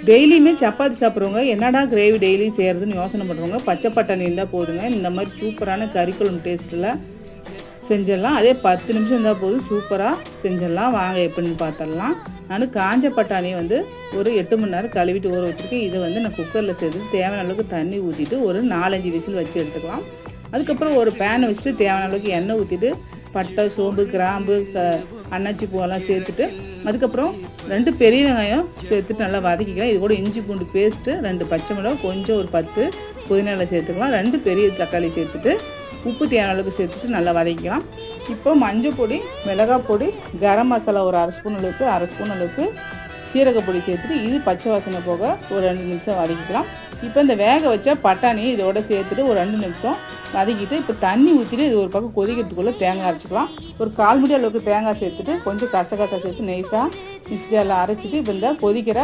டெய்லியுமே சப்பாத்தி சாப்பிட்றவங்க என்னடா கிரேவி டெய்லி செய்கிறதுன்னு யோசனை பண்ணுறவங்க பச்சை பட்டாணி இருந்தால் போதுங்க. இந்த மாதிரி சூப்பரான கறிக்குழம்பு டேஸ்ட்டில் செஞ்சிடலாம். அதே 10 நிமிஷம் இருந்தால் போதும், சூப்பராக செஞ்சிடலாம். வாங்க எப்படின்னு பார்த்துடலாம். நான் காஞ்ச பட்டாணியை வந்து ஒரு 8 மணி நேரம் கழுவிட்டு ஊற வச்சுருக்கேன். இதை வந்து நான் குக்கரில் சேர்த்து தேவையான அளவுக்கு தண்ணி ஊற்றிட்டு ஒரு 4-5 விசில் வச்சு எடுத்துக்கலாம். அதுக்கப்புறம் ஒரு பேனை வச்சுட்டு தேவையான அளவுக்கு எண்ணெய் ஊற்றிட்டு பட்டை, சோம்பு, கிராம்பு, அன்னாச்சி பூவெல்லாம் சேர்த்துட்டு அதுக்கப்புறம் 2 பெரிய வெங்காயம் சேர்த்துட்டு நல்லா வதக்கிக்கலாம். இது கூட இஞ்சி பூண்டு பேஸ்ட்டு, 2 பச்சை மிளகாய், கொஞ்சம் ஒரு 10 புதினா சேர்த்துக்கலாம். 2 பெரிய தக்காளி சேர்த்துட்டு உப்பு தேவையான அளவுக்கு சேர்த்துட்டு நல்லா வதக்கிக்கலாம். இப்போ மஞ்சள் பொடி, மிளகாய் பொடி, கரம் மசாலா ஒரு 1/2 ஸ்பூன் அளவுக்கு, 1/2 ஸ்பூன் அளவுக்கு சீரகப்பொடி சேர்த்துட்டு இது பச்சை வாசனை போக ஒரு 2 நிமிஷம் வதக்கிக்கலாம். இப்போ இந்த வேக வச்ச பட்டாணியை இதோட சேர்த்துட்டு ஒரு 2 நிமிஷம் வதக்கிட்டு இப்போ தண்ணி ஊற்றிட்டு இது ஒரு பக்கம் கொதிக்கிறதுக்குள்ளே தேங்காய் அரைச்சிக்கலாம். ஒரு 1/4 மூடி அளவுக்கு தேங்காய் சேர்த்துட்டு கொஞ்சம் கசகசா சேர்த்து நைஸாக மிக்ஸியில் அரைச்சிட்டு இப்போ இந்த கொதிக்கிற